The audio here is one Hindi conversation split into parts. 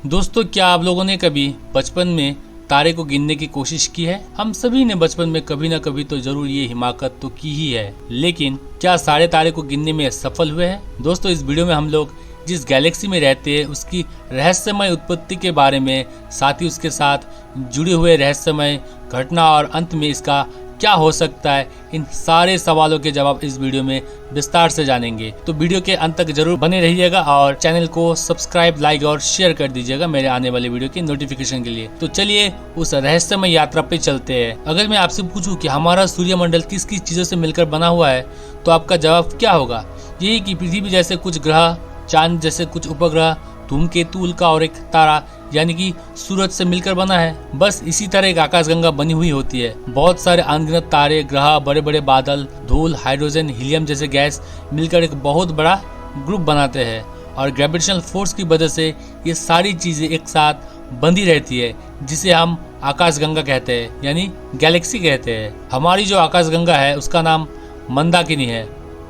दोस्तों, क्या आप लोगों ने कभी बचपन में तारे को गिनने की कोशिश की है? हम सभी ने बचपन में कभी ना कभी तो जरूर ये हिमाकत तो की ही है, लेकिन क्या सारे तारे को गिनने में सफल हुए हैं? दोस्तों, इस वीडियो में हम लोग जिस गैलेक्सी में रहते हैं उसकी रहस्यमय उत्पत्ति के बारे में, साथ ही उसके साथ जुड़े हुए रहस्यमय घटना और अंत में इसका क्या हो सकता है, इन सारे सवालों के जवाब इस वीडियो में विस्तार से जानेंगे। तो वीडियो के अंत तक जरूर बने रहिएगा और चैनल को सब्सक्राइब, लाइक और शेयर कर दीजिएगा मेरे आने वाले वीडियो की नोटिफिकेशन के लिए। तो चलिए उस रहस्यमय यात्रा पे चलते हैं। अगर मैं आपसे पूछूं कि हमारा सूर्यमंडल किस किस चीजों से मिलकर बना हुआ है, तो आपका जवाब क्या होगा? यही कि पृथ्वी जैसे कुछ ग्रह, चांद जैसे कुछ उपग्रह, धूमकेतु, उल्का और एक तारा यानी कि सूरज से मिलकर बना है। बस इसी तरह एक आकाशगंगा बनी हुई होती है। बहुत सारे अनगिनत तारे, ग्रह, बड़े बड़े बादल, धूल, हाइड्रोजन, हीलियम जैसे गैस मिलकर एक बहुत बड़ा ग्रुप बनाते हैं और ग्रेविटेशनल फोर्स की वजह से ये सारी चीजें एक साथ बंधी रहती है, जिसे हम आकाशगंगा कहते हैं यानी गैलेक्सी कहते हैं। हमारी जो आकाशगंगा है उसका नाम मंदाकिनी है।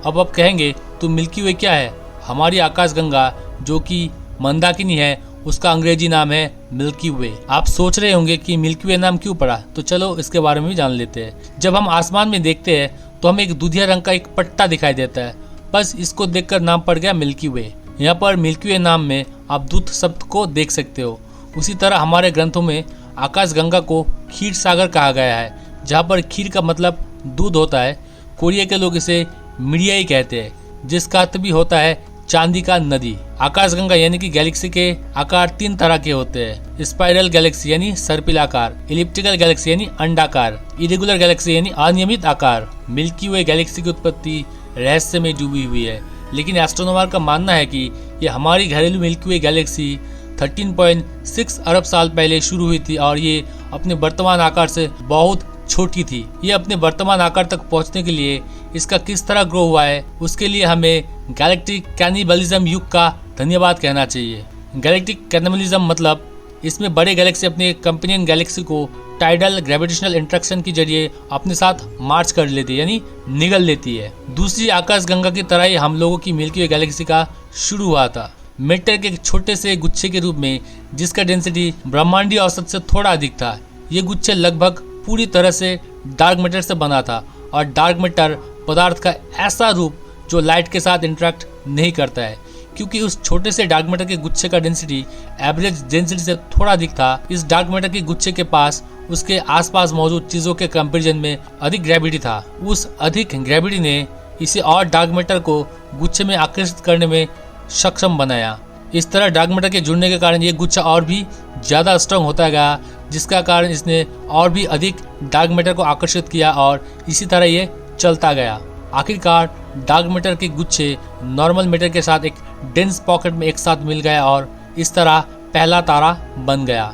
अब आप कहेंगे तो मिल्की वे क्या है? हमारी आकाशगंगा जो कि मंदाकिनी है उसका अंग्रेजी नाम है मिल्की वे। आप सोच रहे होंगे कि मिल्की वे नाम क्यों पड़ा, तो चलो इसके बारे में भी जान लेते हैं। जब हम आसमान में देखते हैं तो हमें एक दूधिया रंग का एक पट्टा दिखाई देता है, बस इसको देखकर नाम पड़ गया मिल्की वे। यहाँ पर मिल्की वे नाम में आप दूध शब्द को देख सकते हो। उसी तरह हमारे ग्रंथों में आकाशगंगा को क्षीर सागर कहा गया है, जहाँ पर क्षीर का मतलब दूध होता है। कोरिया के लोग इसे मिडियाई कहते हैं, जिसका अर्थ भी होता है चांदी का नदी। आकाशगंगा यानी कि गैलेक्सी के आकार तीन तरह के होते हैं: स्पाइरल गैलेक्सी यानी सर्पिल आकार, इलिप्टिकल गैलेक्सी यानी अंडाकार, इरेगुलर गैलेक्सी यानी अनियमित आकार। मिल्की वे गैलेक्सी की उत्पत्ति रहस्य में डूबी हुई है, लेकिन एस्ट्रोनॉमर का मानना है कि ये हमारी घरेलू मिल्की वे गैलेक्सी 13.6 अरब साल पहले शुरू हुई थी और ये अपने वर्तमान आकार से बहुत छोटी थी। ये अपने वर्तमान आकार तक पहुंचने के लिए इसका किस तरह ग्रो हुआ है, उसके लिए हमें गैलेक्टिक कैनिबलिज्म युग का धन्यवाद कहना चाहिए। गैलेक्टिक कैनिबलिज्म मतलब इसमें बड़े गैलेक्सी अपने कंपेनियन गैलेक्सी को टाइडल ग्रेविटेशनल इंट्रैक्शन के जरिए अपने साथ मार्च कर लेती है यानी निगल लेती है। दूसरी आकाशगंगा की तरह ही हम लोगों की मिल्की वे गैलेक्सी का शुरू हुआ था मैटर के एक छोटे से गुच्छे के रूप में, जिसका डेंसिटी ब्रह्मांडीय औसत से थोड़ा अधिक था। ये गुच्छे लगभग पूरी तरह से डार्क मैटर से बना था और डार्क मैटर पदार्थ का ऐसा रूप जो लाइट के साथ इंटरेक्ट नहीं करता है। क्योंकि उस छोटे से डार्क मैटर के गुच्छे का डेंसिटी एवरेज डेंसिटी से थोड़ा अधिक था, इस डार्क मैटर के गुच्छे के पास उसके आसपास मौजूद चीजों के कंपैरिजन में अधिक ग्रेविटी था। उस अधिक ग्रेविटी ने इसे और डार्क मैटर को गुच्छे में आकर्षित करने में सक्षम बनाया। इस तरह डार्क मैटर के जुड़ने के कारण ये गुच्छा और भी ज्यादा स्ट्रांग होता गया, जिसका कारण इसने और भी अधिक डार्क मैटर को आकर्षित किया और इसी तरह ये चलता गया। आखिरकार डार्क मैटर के गुच्छे नॉर्मल मैटर के साथ एक डेंस पॉकेट में एक साथ मिल गए और इस तरह पहला तारा बन गया।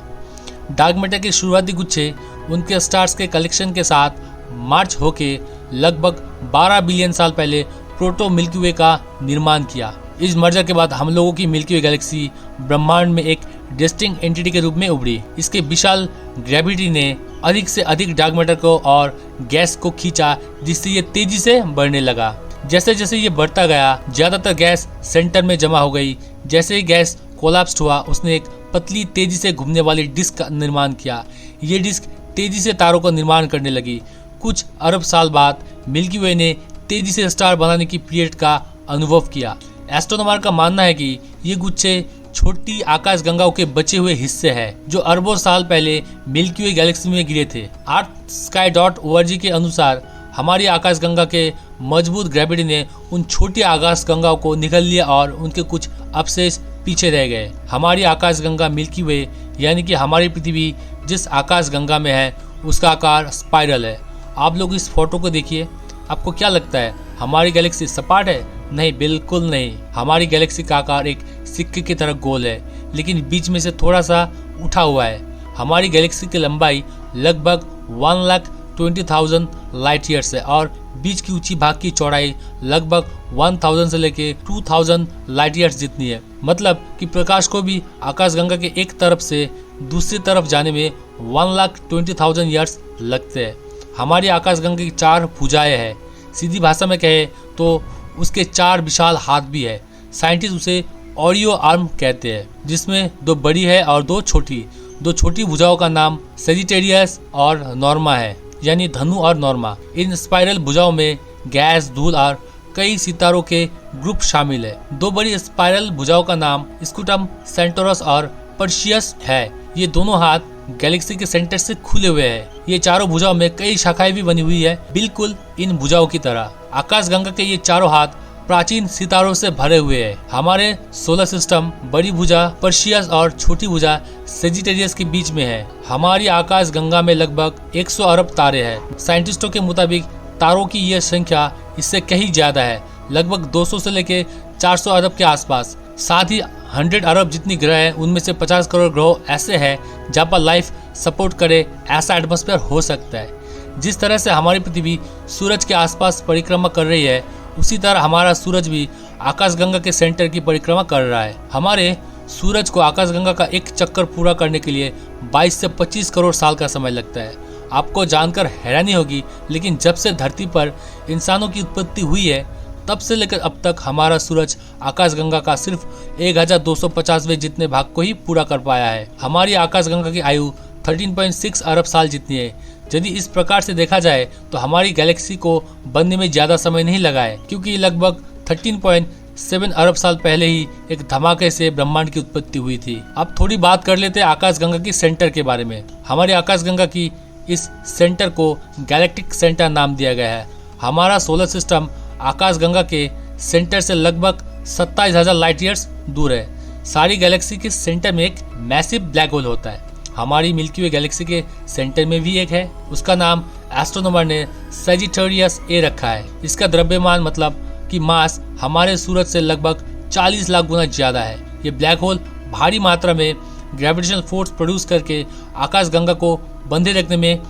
डार्क मैटर के शुरुआती गुच्छे उनके स्टार्स के कलेक्शन के साथ मार्च होके लगभग 12 बिलियन साल पहले प्रोटो मिल्की वे का निर्माण किया। इस मर्जर के बाद हम लोगों की मिल्की वे गैलेक्सी ब्रह्मांड में एक डिस्टिंक्ट एंटिटी के रूप में उभरी। इसके विशाल ग्रेविटी ने अधिक से अधिक डार्क मैटर को और गैस को खींचा, जिससे ये तेजी से बढ़ने लगा। जैसे जैसे ये बढ़ता गया, ज्यादातर गैस सेंटर में जमा हो गई। जैसे ही गैस कोलैप्स हुआ, उसने एक पतली तेजी से घूमने वाली डिस्क का निर्माण किया। ये डिस्क तेजी से तारों का निर्माण करने लगी। कुछ अरब साल बाद मिल्की वे ने तेजी से स्टार बनाने की पीरियड का अनुभव किया। एस्ट्रोनॉमर का मानना है कि ये गुच्छे छोटी आकाशगंगाओं के बचे हुए हिस्से हैं, जो अरबों साल पहले मिल्की वे गैलेक्सी में गिरे थे। earthsky.org के अनुसार हमारी आकाशगंगा के मजबूत ग्रेविटी ने उन छोटी आकाशगंगाओं को निगल लिया और उनके कुछ अवशेष पीछे रह गए। हमारी आकाशगंगा मिल्की वे यानी कि हमारी पृथ्वी जिस आकाशगंगा में है उसका आकार स्पाइरल है। आप लोग इस फोटो को देखिए, आपको क्या लगता है हमारी गैलेक्सी सपाट है? नहीं, बिल्कुल नहीं। हमारी गैलेक्सी का आकार एक सिक्के की तरह गोल है, लेकिन बीच में से थोड़ा सा उठा हुआ है। हमारी गैलेक्सी की लंबाई लगभग 1,20,000 लाइट ईयर्स है और बीच की ऊंची भाग की चौड़ाई लगभग 1000 से लेके 2000 लाइट ईयर्स जितनी है। मतलब कि प्रकाश को भी आकाशगंगा के एक तरफ से दूसरी तरफ जाने में 1,20,000 ईयर्स लगते हैं। हमारी आकाशगंगा की 4 भुजाएं हैं। सीधी भाषा में कहे तो उसके 4 विशाल हाथ भी है। साइंटिस्ट उसे ओरियो आर्म कहते हैं, जिसमें 2 बड़ी है और 2 छोटी। 2 छोटी भुजाओं का नाम सेजिटेरियस और नॉर्मा है, यानी धनु और नॉर्मा। इन स्पाइरल भुजाओं में गैस, धूल और कई सितारों के ग्रुप शामिल है। 2 बड़ी स्पाइरल भुजाओं का नाम स्कूटम, सेंटोरस और पर्सियस है। ये दोनों हाथ गैलेक्सी के सेंटर से खुले हुए हैं। ये चारों भुजाओं में कई शाखाएं भी बनी हुई है, बिल्कुल इन भुजाओं की तरह। आकाशगंगा के ये चारों हाथ प्राचीन सितारों से भरे हुए हैं। हमारे सोलर सिस्टम बड़ी भुजा पर्सियस और छोटी भुजा सेजिटेरियस के बीच में है। हमारी आकाशगंगा में लगभग 100 अरब तारे हैं। साइंटिस्टों के मुताबिक तारों की यह संख्या इससे कहीं ज्यादा है, लगभग 200 से लेकर 400 अरब के आसपास। साथ ही 100 अरब जितनी ग्रह हैं, उनमें से 50 करोड़ ग्रह ऐसे हैं जहाँ पर लाइफ सपोर्ट करे ऐसा एटमॉस्फेयर हो सकता है। जिस तरह से हमारी पृथ्वी सूरज के आसपास परिक्रमा कर रही है, उसी तरह हमारा सूरज भी आकाशगंगा के सेंटर की परिक्रमा कर रहा है। हमारे सूरज को आकाशगंगा का एक चक्कर पूरा करने के लिए 22 से 25 करोड़ साल का समय लगता है। आपको जानकर हैरानी होगी, लेकिन जब से धरती पर इंसानों की उत्पत्ति हुई है, तब से लेकर अब तक हमारा सूरज आकाशगंगा का सिर्फ 1250वें जितने भाग को ही पूरा कर पाया है। हमारी आकाशगंगा की आयु 13.6 अरब साल जितनी है। यदि इस प्रकार से देखा जाए तो हमारी गैलेक्सी को बनने में ज्यादा समय नहीं लगा है, क्योंकि लगभग 13.7 अरब साल पहले ही एक धमाके से ब्रह्मांड की उत्पत्ति हुई थी। अब थोड़ी बात कर लेते हैं आकाशगंगा की सेंटर के बारे में। हमारी आकाशगंगा की इस सेंटर को गैलेक्टिक सेंटर नाम दिया गया है। हमारा सोलर सिस्टम आकाशगंगा के सेंटर से लगभग 27,000 लाइट ईयर्स दूर है। सारी गैलेक्सी के सेंटर में एक मैसिव ब्लैक होल होता है। हमारी मिल्की वे गैलेक्सी के सेंटर में भी एक है। उसका नाम एस्ट्रोनॉमर ने सेजिटेरियस ए रखा है। इसका द्रव्यमान मतलब कि मास हमारे सूरज से लगभग 40 लाख गुना ज्यादा है। ये ब्लैक होल भारी मात्रा में ग्रेविटेशनल फोर्स प्रोड्यूस करके आकाशगंगा को बंधे रखने में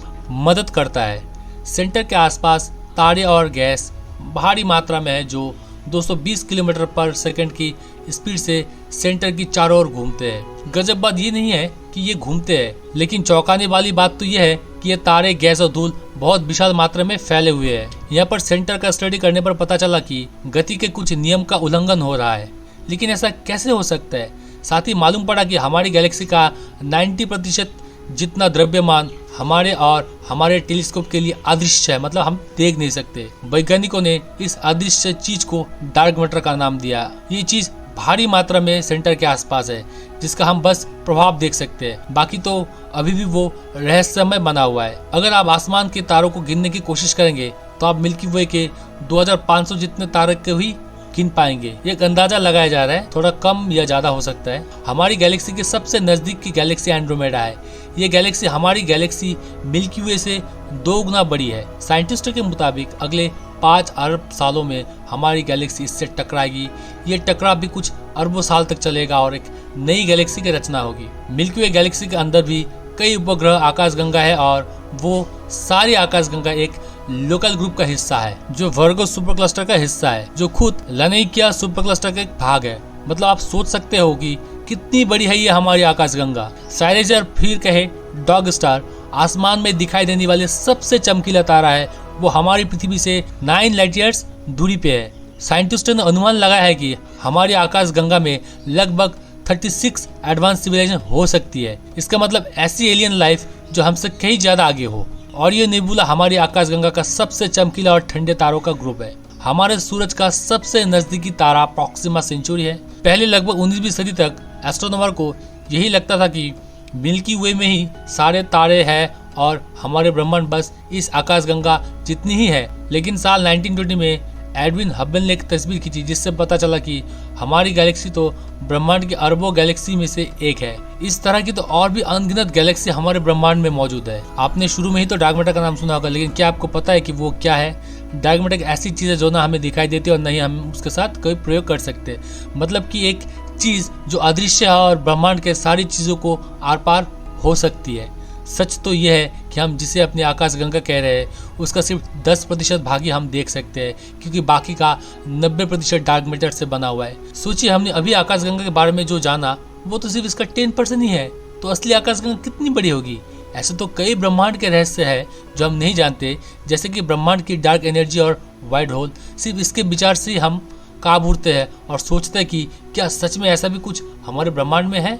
मदद करता है। सेंटर के आसपास तारे और गैस भारी मात्रा में है, जो 220 किलोमीटर पर सेकंड की स्पीड से सेंटर की चारों ओर घूमते हैं। गजब बात ये नहीं है कि ये घूमते हैं, लेकिन चौंकाने वाली बात तो यह है कि ये तारे, गैस और धूल बहुत विशाल मात्रा में फैले हुए हैं। यहाँ पर सेंटर का स्टडी करने पर पता चला कि गति के कुछ नियम का उल्लंघन हो रहा है। लेकिन ऐसा कैसे हो सकता है? साथ ही मालूम पड़ा कि हमारी गैलेक्सी का 90% जितना द्रव्यमान हमारे और हमारे टेलीस्कोप के लिए अदृश्य है, मतलब हम देख नहीं सकते। वैज्ञानिकों ने इस अदृश्य चीज को डार्क मैटर का नाम दिया। ये चीज भारी मात्रा में सेंटर के आसपास है, जिसका हम बस प्रभाव देख सकते हैं। बाकी तो अभी भी वो रहस्यमय बना हुआ है। अगर आप आसमान के तारों को गिनने की कोशिश करेंगे तो आप मिल्की वे के 2500 जितने तारे को ही गिन पाएंगे। एक अंदाजा लगाया जा रहा है, थोड़ा कम या ज्यादा हो सकता है। हमारी गैलेक्सी के सबसे नजदीक की गैलेक्सी एंड्रोमेडा है। ये गैलेक्सी हमारी गैलेक्सी मिल्की वे से 2 गुना बड़ी है। साइंटिस्टों के मुताबिक अगले 5 अरब सालों में हमारी गैलेक्सी इससे टकराएगी। ये टकराव भी कुछ अरबों साल तक चलेगा और एक नई गैलेक्सी की रचना होगी। मिल्की वे गैलेक्सी के अंदर भी कई उपग्रह आकाशगंगा है और वो सारी आकाशगंगा एक लोकल ग्रुप का हिस्सा है, जो वर्गो सुपर क्लस्टर का हिस्सा है, जो खुद लनेकिया सुपर क्लस्टर का एक भाग है। मतलब आप सोच सकते हो कि कितनी बड़ी है ये हमारी आकाशगंगा। साइलेजर, फिर कहे डॉग स्टार, आसमान में दिखाई देने वाले सबसे चमकीला तारा है। वो हमारी पृथ्वी से 9 लाइट ईयर्स दूरी पे है। साइंटिस्टों ने अनुमान लगाया है कि हमारी आकाशगंगा में लगभग 36 एडवांस सिविलाइजेशन हो सकती है। इसका मतलब ऐसी एलियन लाइफ जो हमसे कहीं ज्यादा आगे हो। और ये नेबुला हमारी आकाशगंगा का सबसे चमकीला और ठंडे तारों का ग्रुप है। हमारे सूरज का सबसे नजदीकी तारा प्रॉक्सिमा सेंचुरी है। पहले लगभग 19वीं सदी तक एस्ट्रोनॉमर को यही लगता था कि मिल्की वे में ही सारे तारे हैं और हमारे ब्रह्मांड बस इस आकाशगंगा जितनी ही है। लेकिन साल 1920 में एडविन हबल ने एक तस्वीर खींची, जिससे पता चला कि हमारी गैलेक्सी तो ब्रह्मांड के अरबों गैलेक्सी में से एक है। इस तरह की तो और भी अनगिनत गैलेक्सी हमारे ब्रह्मांड में मौजूद है। आपने शुरू में ही तो डार्क मैटर का नाम सुना होगा, लेकिन क्या आपको पता है कि वो क्या है? डार्क मैटर एक ऐसी चीज है जो ना हमें दिखाई देती है और नहीं हम उसके साथ कोई प्रयोग कर सकते। मतलब कि एक चीज जो अदृश्य है और ब्रह्मांड के सारी चीजों को आर पार हो सकती है। सच तो यह है कि हम जिसे अपनी आकाशगंगा कह रहे हैं उसका सिर्फ 10% भाग ही हम देख सकते हैं, क्योंकि बाकी का 90% डार्क मैटर से बना हुआ है। सोचिए, हमने अभी आकाशगंगा के बारे में जो जाना वो तो सिर्फ इसका 10% ही है, तो असली आकाशगंगा कितनी बड़ी होगी? ऐसे तो कई ब्रह्मांड के रहस्य है जो हम नहीं जानते, जैसे कि ब्रह्मांड की डार्क एनर्जी और वाइट होल। सिर्फ इसके विचार से हम कांप उठते हैं और सोचते हैं कि क्या सच में ऐसा भी कुछ हमारे ब्रह्मांड में है।